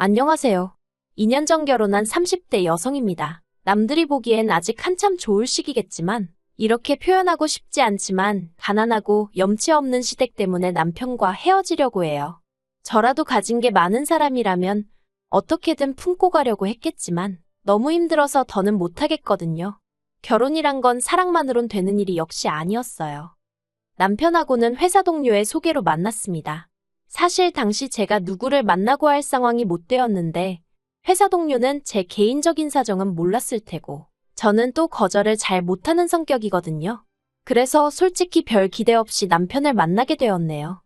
안녕하세요. 2년 전 결혼한 30대 여성입니다. 남들이 보기엔 아직 한참 좋을 시기겠지만 이렇게 표현하고 싶지 않지만 가난하고 염치 없는 시댁 때문에 남편과 헤어지려고 해요. 저라도 가진 게 많은 사람이라면 어떻게든 품고 가려고 했겠지만 너무 힘들어서 더는 못하겠거든요. 결혼이란 건 사랑만으론 되는 일이 역시 아니었어요. 남편하고는 회사 동료의 소개로 만났습니다. 사실 당시 제가 누구를 만나고 할 상황이 못 되었는데 회사 동료는 제 개인적인 사정은 몰랐을 테고 저는 또 거절을 잘 못하는 성격이거든요. 그래서 솔직히 별 기대 없이 남편을 만나게 되었네요.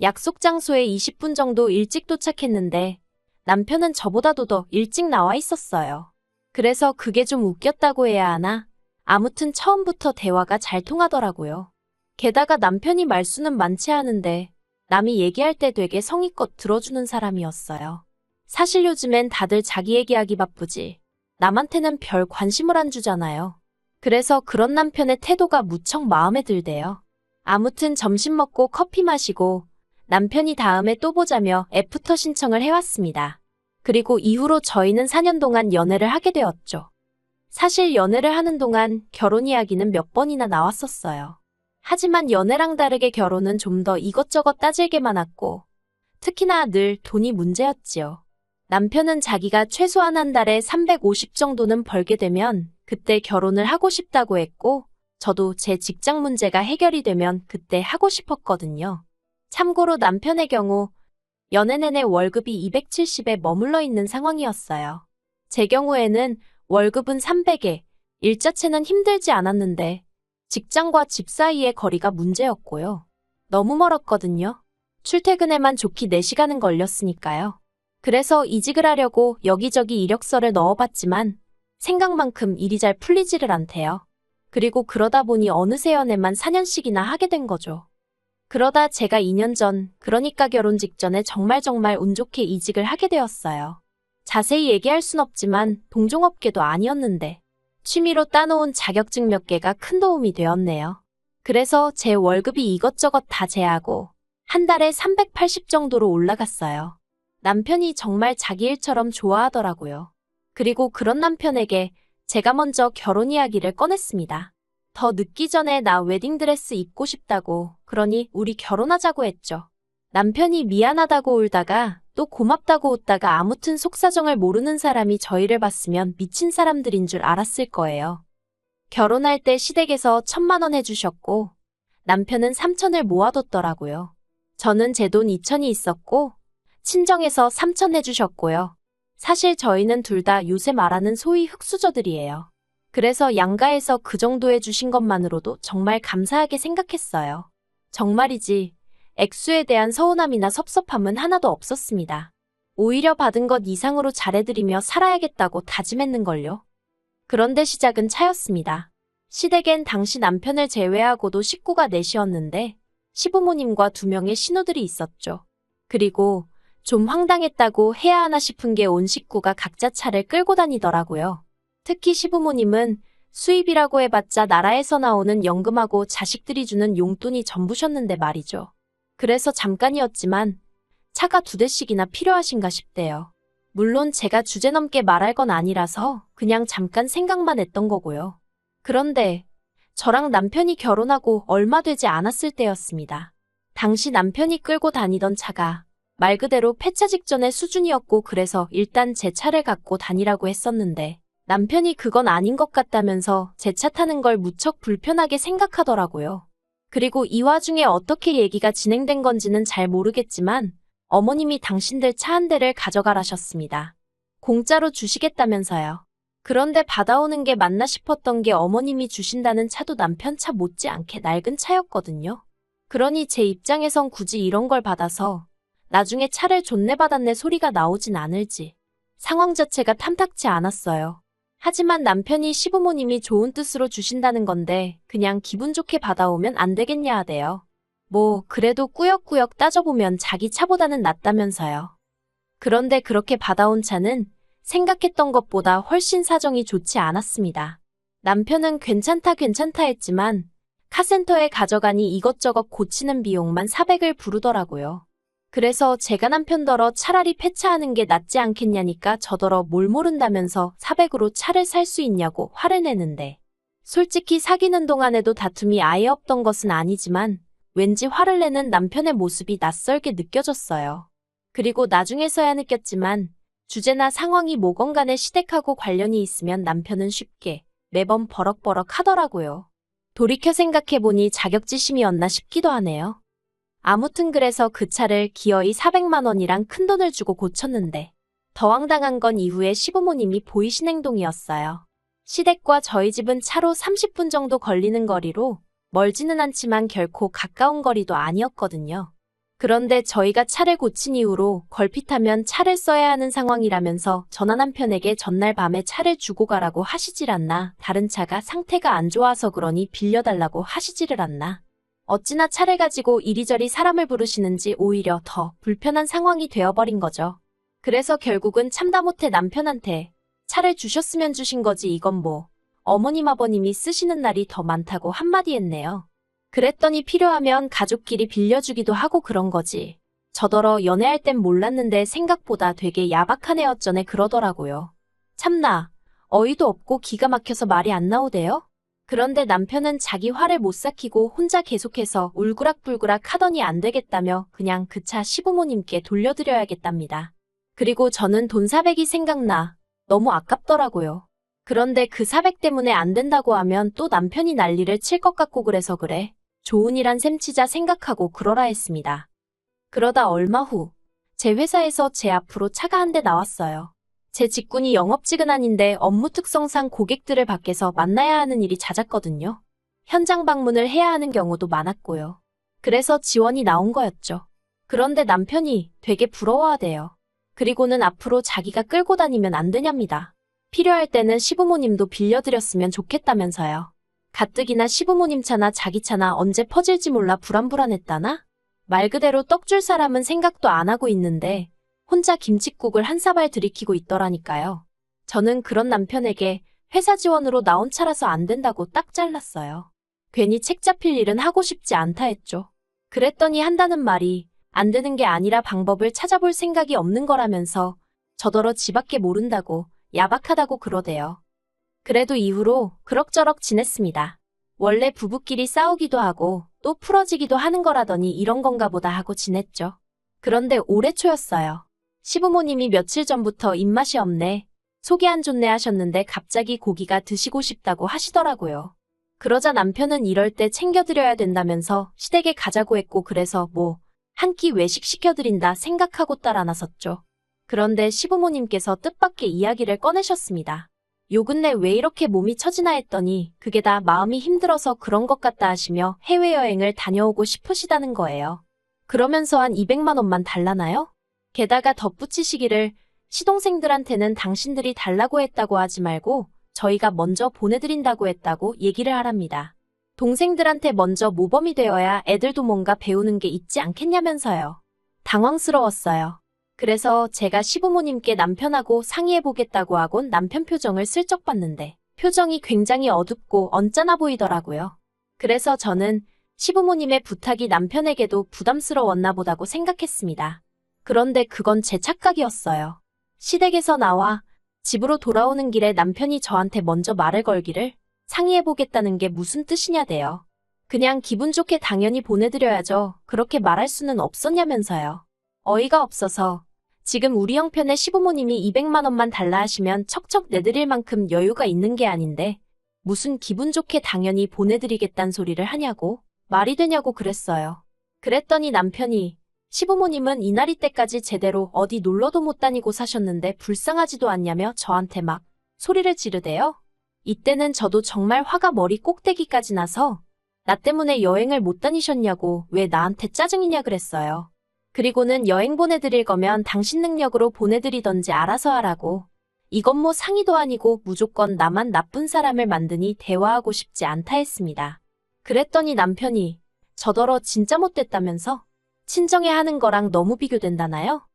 약속 장소에 20분 정도 일찍 도착했는데 남편은 저보다도 더 일찍 나와 있었어요. 그래서 그게 좀 웃겼다고 해야 하나? 아무튼 처음부터 대화가 잘 통하더라고요. 게다가 남편이 말수는 많지 않은데 남이 얘기할 때 되게 성의껏 들어주는 사람이었어요. 사실 요즘엔 다들 자기 얘기하기 바쁘지 남한테는 별 관심을 안 주잖아요. 그래서 그런 남편의 태도가 무척 마음에 들대요. 아무튼 점심 먹고 커피 마시고 남편이 다음에 또 보자며 애프터 신청을 해왔습니다. 그리고 이후로 저희는 4년 동안 연애를 하게 되었죠. 사실 연애를 하는 동안 결혼 이야기는 몇 번이나 나왔었어요. 하지만 연애랑 다르게 결혼은 좀 더 이것저것 따질 게 많았고 특히나 늘 돈이 문제였지요. 남편은 자기가 최소한 한 달에 350 정도는 벌게 되면 그때 결혼을 하고 싶다고 했고 저도 제 직장 문제가 해결이 되면 그때 하고 싶었거든요. 참고로 남편의 경우 연애 내내 월급이 270에 머물러 있는 상황이었어요. 제 경우에는 월급은 300에 일 자체는 힘들지 않았는데 직장과 집 사이의 거리가 문제였고요. 너무 멀었거든요. 출퇴근에만 좋게 4시간은 걸렸으니까요. 그래서 이직을 하려고 여기저기 이력서를 넣어봤지만 생각만큼 일이 잘 풀리지를 않대요. 그리고 그러다 보니 어느새 연애만 4년씩이나 하게 된 거죠. 그러다 제가 2년 전, 그러니까 결혼 직전에 정말 운 좋게 이직을 하게 되었어요. 자세히 얘기할 순 없지만 동종업계도 아니었는데 취미로 따놓은 자격증 몇 개가 큰 도움이 되었네요. 그래서 제 월급이 이것저것 다 제하고 한 달에 380 정도로 올라갔어요. 남편이 정말 자기 일처럼 좋아하더라고요. 그리고 그런 남편에게 제가 먼저 결혼 이야기를 꺼냈습니다. 더 늦기 전에 나 웨딩드레스 입고 싶다고, 그러니 우리 결혼하자고 했죠. 남편이 미안하다고 울다가 또 고맙다고 웃다가 아무튼 속사정을 모르는 사람이 저희를 봤으면 미친 사람들인 줄 알았을 거예요. 결혼할 때 시댁에서 1,000만 원 해주셨고 남편은 3,000을 모아뒀더라고요. 저는 제 돈 2,000이 있었고 친정에서 3,000 해주셨고요. 사실 저희는 둘 다 요새 말하는 소위 흙수저들이에요. 그래서 양가에서 그 정도 해주신 것만으로도 정말 감사하게 생각했어요. 정말이지 액수에 대한 서운함이나 섭섭함은 하나도 없었습니다. 오히려 받은 것 이상으로 잘해드리며 살아야겠다고 다짐했는걸요. 그런데 시작은 차였습니다. 시댁엔 당시 남편을 제외하고도 식구가 넷이었는데 시부모님과 2명의 신우들이 있었죠. 그리고 좀 황당했다고 해야 하나 싶은 게 온 식구가 각자 차를 끌고 다니더라고요. 특히 시부모님은 수입이라고 해봤자 나라에서 나오는 연금하고 자식들이 주는 용돈이 전부셨는데 말이죠. 그래서 잠깐이었지만 차가 2대씩이나 필요하신가 싶대요. 물론 제가 주제넘게 말할 건 아니라서 그냥 잠깐 생각만 했던 거고요. 그런데 저랑 남편이 결혼하고 얼마 되지 않았을 때였습니다. 당시 남편이 끌고 다니던 차가 말 그대로 폐차 직전의 수준이었고 그래서 일단 제 차를 갖고 다니라고 했었는데 남편이 그건 아닌 것 같다면서 제 차 타는 걸 무척 불편하게 생각하더라고요. 그리고 이 와중에 어떻게 얘기가 진행된 건지는 잘 모르겠지만 어머님이 당신들 차 한 대를 가져가라셨습니다. 공짜로 주시겠다면서요. 그런데 받아오는 게 맞나 싶었던 게 어머님이 주신다는 차도 남편 차 못지않게 낡은 차였거든요. 그러니 제 입장에선 굳이 이런 걸 받아서 나중에 차를 존내받았네 소리가 나오진 않을지 상황 자체가 탐탁치 않았어요. 하지만 남편이 시부모님이 좋은 뜻으로 주신다는 건데 그냥 기분 좋게 받아오면 안 되겠냐 하대요. 뭐 그래도 꾸역꾸역 따져보면 자기 차보다는 낫다면서요. 그런데 그렇게 받아온 차는 생각했던 것보다 훨씬 사정이 좋지 않았습니다. 남편은 괜찮다 했지만 카센터에 가져가니 이것저것 고치는 비용만 400을 부르더라고요. 그래서 제가 남편더러 차라리 폐차하는 게 낫지 않겠냐니까 저더러 뭘 모른다면서 400으로 차를 살 수 있냐고 화를 내는데 솔직히 사귀는 동안에도 다툼이 아예 없던 것은 아니지만 왠지 화를 내는 남편의 모습이 낯설게 느껴졌어요. 그리고 나중에서야 느꼈지만 주제나 상황이 뭐건 간에 시댁하고 관련이 있으면 남편은 쉽게 매번 버럭버럭 하더라고요. 돌이켜 생각해보니 자격지심이었나 싶기도 하네요. 아무튼 그래서 그 차를 기어이 400만 원이랑 큰돈을 주고 고쳤는데 더 황당한 건 이후에 시부모님이 보이신 행동이었어요. 시댁과 저희 집은 차로 30분 정도 걸리는 거리로 멀지는 않지만 결코 가까운 거리도 아니었거든요. 그런데 저희가 차를 고친 이후로 걸핏하면 차를 써야 하는 상황이라면서 전화 남편에게 전날 밤에 차를 주고 가라고 하시질 않나, 다른 차가 상태가 안 좋아서 그러니 빌려달라고 하시지를 않나. 어찌나 차를 가지고 이리저리 사람을 부르시는지 오히려 더 불편한 상황이 되어버린 거죠. 그래서 결국은 참다 못해 남편한테 차를 주셨으면 주신 거지 이건 뭐 어머님 아버님이 쓰시는 날이 더 많다고 한마디 했네요. 그랬더니 필요하면 가족끼리 빌려주기도 하고 그런 거지. 저더러 연애할 땐 몰랐는데 생각보다 되게 야박한 애 어쩌네 그러더라고요. 참나 어이도 없고 기가 막혀서 말이 안 나오대요. 그런데 남편은 자기 화를 못 삭히고 혼자 계속해서 울그락불그락 하더니 안 되겠다며 그냥 그 차 시부모님께 돌려드려야겠답니다. 그리고 저는 돈 400이 생각나 너무 아깝더라고요. 그런데 그 400 때문에 안 된다고 하면 또 남편이 난리를 칠 것 같고 그래서 그래. 좋은 일 한 셈 치자 생각하고 그러라 했습니다. 그러다 얼마 후 제 회사에서 제 앞으로 차가 한 대 나왔어요. 제 직군이 영업직은 아닌데 업무 특성상 고객들을 밖에서 만나야 하는 일이 잦았거든요. 현장 방문을 해야 하는 경우도 많았고요. 그래서 지원이 나온 거였죠. 그런데 남편이 되게 부러워하대요. 그리고는 앞으로 자기가 끌고 다니면 안 되냐입니다. 필요할 때는 시부모님도 빌려드렸으면 좋겠다면서요. 가뜩이나 시부모님 차나 자기 차나 언제 퍼질지 몰라 불안불안했다나? 말 그대로 떡줄 사람은 생각도 안 하고 있는데 혼자 김칫국을 한 사발 들이키고 있더라니까요. 저는 그런 남편에게 회사 지원으로 나온 차라서 안 된다고 딱 잘랐어요. 괜히 책 잡힐 일은 하고 싶지 않다 했죠. 그랬더니 한다는 말이 안 되는 게 아니라 방법을 찾아볼 생각이 없는 거라면서 저더러 지밖에 모른다고 야박하다고 그러대요. 그래도 이후로 그럭저럭 지냈습니다. 원래 부부끼리 싸우기도 하고 또 풀어지기도 하는 거라더니 이런 건가 보다 하고 지냈죠. 그런데 올해 초였어요. 시부모님이 며칠 전부터 입맛이 없네, 속이 안 좋네 하셨는데 갑자기 고기가 드시고 싶다고 하시더라고요. 그러자 남편은 이럴 때 챙겨드려야 된다면서 시댁에 가자고 했고 그래서 뭐 한 끼 외식 시켜드린다 생각하고 따라 나섰죠. 그런데 시부모님께서 뜻밖의 이야기를 꺼내셨습니다. 요 근래 왜 이렇게 몸이 처지나 했더니 그게 다 마음이 힘들어서 그런 것 같다 하시며 해외여행을 다녀오고 싶으시다는 거예요. 그러면서 한 200만 원만 달라나요? 게다가 덧붙이시기를 시동생들한테는 당신들이 달라고 했다고 하지 말고 저희가 먼저 보내드린다고 했다고 얘기를 하랍니다. 동생들한테 먼저 모범이 되어야 애들도 뭔가 배우는 게 있지 않겠냐면서요. 당황스러웠어요. 그래서 제가 시부모님께 남편하고 상의해보겠다고 하곤 남편 표정을 슬쩍 봤는데 표정이 굉장히 어둡고 언짢아 보이더라고요. 그래서 저는 시부모님의 부탁이 남편에게도 부담스러웠나 보다고 생각했습니다. 그런데 그건 제 착각이었어요. 시댁에서 나와 집으로 돌아오는 길에 남편이 저한테 먼저 말을 걸기를 상의해보겠다는 게 무슨 뜻이냐대요. 그냥 기분 좋게 당연히 보내드려야죠. 그렇게 말할 수는 없었냐면서요. 어이가 없어서 지금 우리 형편에 시부모님이 200만 원만 달라 하시면 척척 내드릴 만큼 여유가 있는 게 아닌데 무슨 기분 좋게 당연히 보내드리겠단 소리를 하냐고, 말이 되냐고 그랬어요. 그랬더니 남편이 시부모님은 이날이 때까지 제대로 어디 놀러도 못 다니고 사셨는데 불쌍하지도 않냐며 저한테 막 소리를 지르대요. 이때는 저도 정말 화가 머리 꼭대기까지 나서 나 때문에 여행을 못 다니셨냐고 왜 나한테 짜증이냐 그랬어요. 그리고는 여행 보내드릴 거면 당신 능력으로 보내드리던지 알아서 하라고. 이건 뭐 상의도 아니고 무조건 나만 나쁜 사람을 만드니 대화하고 싶지 않다 했습니다. 그랬더니 남편이 저더러 진짜 못됐다면서 친정에 하는 거랑 너무 비교된다나요?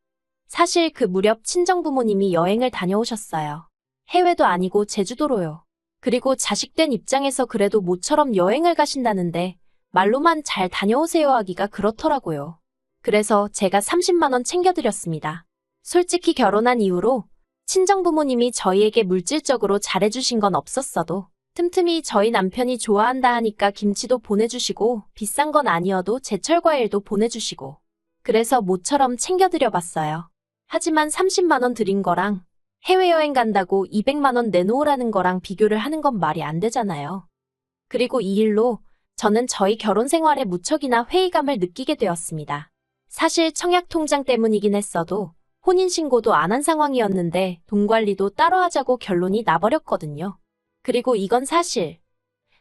사실 그 무렵 친정부모님이 여행을 다녀오셨어요. 해외도 아니고 제주도로요. 그리고 자식된 입장에서 그래도 모처럼 여행을 가신다는데 말로만 잘 다녀오세요 하기가 그렇더라고요. 그래서 제가 30만 원 챙겨드렸습니다. 솔직히 결혼한 이후로 친정부모님이 저희에게 물질적으로 잘해주신 건 없었어도 틈틈이 저희 남편이 좋아한다 하니까 김치도 보내주시고 비싼 건 아니어도 제철 과일도 보내주시고 그래서 모처럼 챙겨드려봤어요. 하지만 30만 원 드린 거랑 해외여행 간다고 200만 원 내놓으라는 거랑 비교를 하는 건 말이 안 되잖아요. 그리고 이 일로 저는 저희 결혼 생활에 무척이나 회의감을 느끼게 되었습니다. 사실 청약통장 때문이긴 했어도 혼인신고도 안 한 상황이었는데 돈 관리도 따로 하자고 결론이 나버렸거든요. 그리고 이건 사실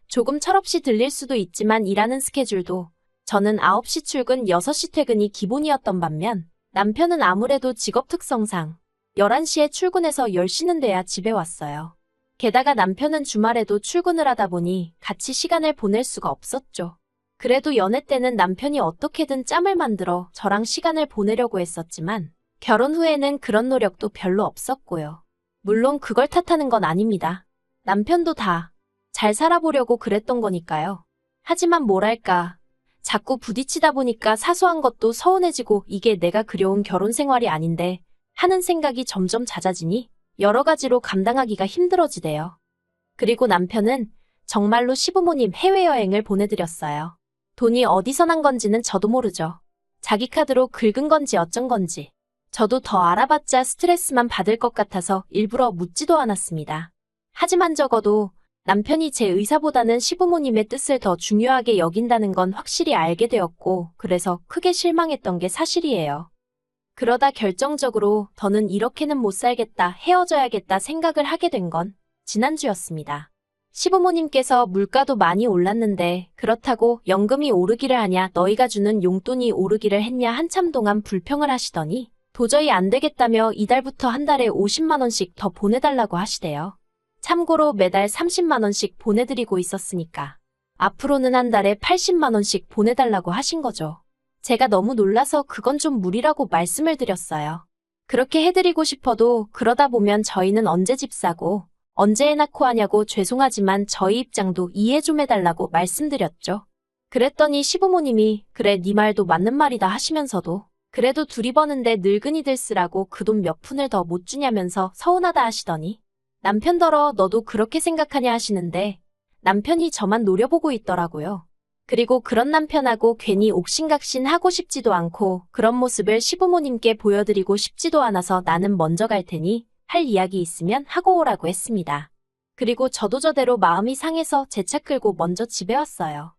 조금 철없이 들릴 수도 있지만 일하는 스케줄도 저는 9시 출근 6시 퇴근이 기본이었던 반면 남편은 아무래도 직업 특성상 11시에 출근해서 10시는 돼야 집에 왔어요. 게다가 남편은 주말에도 출근을 하다 보니 같이 시간을 보낼 수가 없었죠. 그래도 연애 때는 남편이 어떻게든 짬을 만들어 저랑 시간을 보내려고 했었지만 결혼 후에는 그런 노력도 별로 없었고요. 물론 그걸 탓하는 건 아닙니다. 남편도 다 잘 살아보려고 그랬던 거니까요. 하지만 뭐랄까, 자꾸 부딪히다 보니까 사소한 것도 서운해지고 이게 내가 그려온 결혼 생활이 아닌데 하는 생각이 점점 잦아지니 여러 가지로 감당하기가 힘들어지대요. 그리고 남편은 정말로 시부모님 해외여행을 보내드렸어요. 돈이 어디서 난 건지는 저도 모르죠. 자기 카드로 긁은 건지 어쩐 건지. 저도 더 알아봤자 스트레스만 받을 것 같아서 일부러 묻지도 않았습니다. 하지만 적어도 남편이 제 의사보다는 시부모님의 뜻을 더 중요하게 여긴다는 건 확실히 알게 되었고 그래서 크게 실망했던 게 사실이에요. 그러다 결정적으로 더는 이렇게는 못 살겠다, 헤어져야겠다 생각을 하게 된 건 지난주였습니다. 시부모님께서 물가도 많이 올랐는데 그렇다고 연금이 오르기를 하냐 너희가 주는 용돈이 오르기를 했냐 한참 동안 불평을 하시더니 도저히 안 되겠다며 이달부터 한 달에 50만 원씩 더 보내달라고 하시대요. 참고로 매달 30만 원씩 보내드리고 있었으니까 앞으로는 한 달에 80만 원씩 보내달라고 하신 거죠. 제가 너무 놀라서 그건 좀 무리라고 말씀을 드렸어요. 그렇게 해드리고 싶어도 그러다 보면 저희는 언제 집 사고 언제 애 낳고 하냐고 죄송하지만 저희 입장도 이해 좀 해달라고 말씀드렸죠. 그랬더니 시부모님이 그래 네 말도 맞는 말이다 하시면서도 그래도 둘이 버는데 늙은이들 쓰라고 그 돈 몇 푼을 더 못 주냐면서 서운하다 하시더니 남편더러 너도 그렇게 생각하냐 하시는데 남편이 저만 노려보고 있더라고요. 그리고 그런 남편하고 괜히 옥신각신 하고 싶지도 않고 그런 모습을 시부모님께 보여드리고 싶지도 않아서 나는 먼저 갈 테니 할 이야기 있으면 하고 오라고 했습니다. 그리고 저도 저대로 마음이 상해서 제 차 끌고 먼저 집에 왔어요.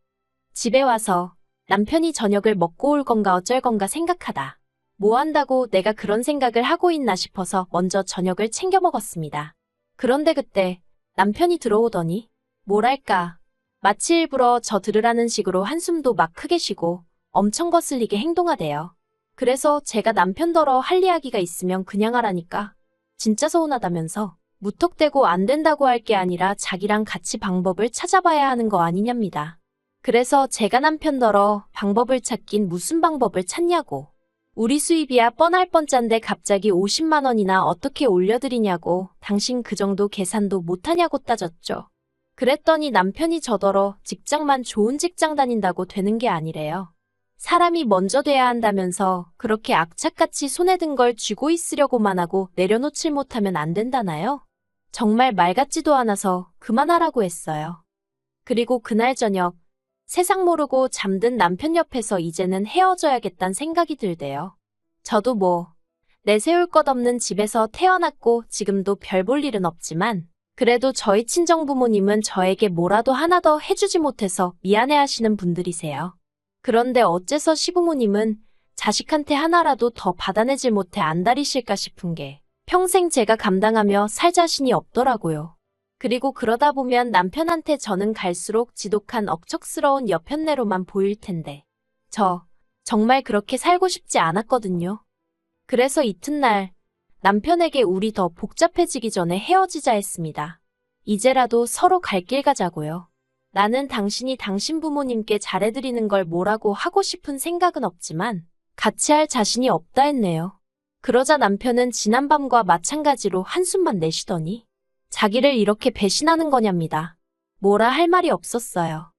집에 와서 남편이 저녁을 먹고 올 건가 어쩔 건가 생각하다. 뭐 한다고 내가 그런 생각을 하고 있나 싶어서 먼저 저녁을 챙겨 먹었습니다. 그런데 그때 남편이 들어오더니 뭐랄까 마치 일부러 저 들으라는 식으로 한숨도 막 크게 쉬고 엄청 거슬리게 행동하대요. 그래서 제가 남편더러 할 이야기가 있으면 그냥 하라니까 진짜 서운하다면서 무턱대고 안 된다고 할 게 아니라 자기랑 같이 방법을 찾아봐야 하는 거 아니냐입니다. 그래서 제가 남편더러 방법을 찾긴 무슨 방법을 찾냐고. 우리 수입이야 뻔할 뻔짠데 갑자기 50만 원이나 어떻게 올려드리냐고 당신 그 정도 계산도 못하냐고 따졌죠. 그랬더니 남편이 저더러 직장만 좋은 직장 다닌다고 되는 게 아니래요. 사람이 먼저 돼야 한다면서 그렇게 악착같이 손에 든 걸 쥐고 있으려고만 하고 내려놓질 못하면 안 된다나요? 정말 말 같지도 않아서 그만하라고 했어요. 그리고 그날 저녁 세상 모르고 잠든 남편 옆에서 이제는 헤어져야겠다는 생각이 들대요. 저도 뭐 내세울 것 없는 집에서 태어났고 지금도 별 볼 일은 없지만 그래도 저희 친정부모님은 저에게 뭐라도 하나 더 해주지 못해서 미안해하시는 분들이세요. 그런데 어째서 시부모님은 자식한테 하나라도 더 받아내질 못해 안달이실까 싶은 게 평생 제가 감당하며 살 자신이 없더라고요. 그리고 그러다 보면 남편한테 저는 갈수록 지독한 억척스러운 여편네로만 보일 텐데 저 정말 그렇게 살고 싶지 않았거든요. 그래서 이튿날 남편에게 우리 더 복잡해지기 전에 헤어지자 했습니다. 이제라도 서로 갈 길 가자고요. 나는 당신이 당신 부모님께 잘해드리는 걸 뭐라고 하고 싶은 생각은 없지만 같이 할 자신이 없다 했네요. 그러자 남편은 지난밤과 마찬가지로 한숨만 내쉬더니 자기를 이렇게 배신하는 거냐입니다. 뭐라 할 말이 없었어요.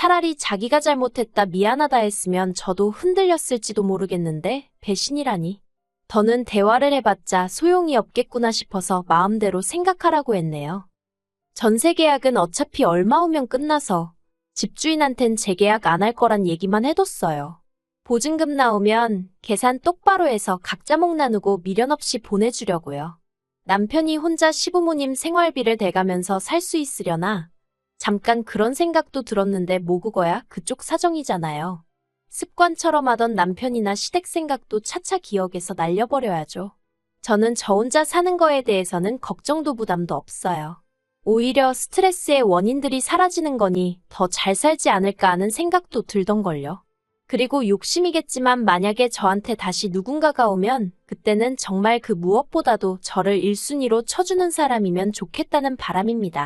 차라리 자기가 잘못했다 미안하다 했으면 저도 흔들렸을지도 모르겠는데 배신이라니. 더는 대화를 해봤자 소용이 없겠구나 싶어서 마음대로 생각하라고 했네요. 전세 계약은 어차피 얼마 후면 끝나서 집주인한텐 재계약 안 할 거란 얘기만 해뒀어요. 보증금 나오면 계산 똑바로 해서 각자 목 나누고 미련 없이 보내주려고요. 남편이 혼자 시부모님 생활비를 대가면서 살 수 있으려나? 잠깐 그런 생각도 들었는데 뭐 그거야 그쪽 사정이잖아요. 습관처럼 하던 남편이나 시댁 생각도 차차 기억에서 날려버려야죠. 저는 저 혼자 사는 거에 대해서는 걱정도 부담도 없어요. 오히려 스트레스의 원인들이 사라지는 거니 더 잘 살지 않을까 하는 생각도 들던걸요. 그리고 욕심이겠지만 만약에 저한테 다시 누군가가 오면 그때는 정말 그 무엇보다도 저를 1순위로 쳐주는 사람이면 좋겠다는 바람입니다.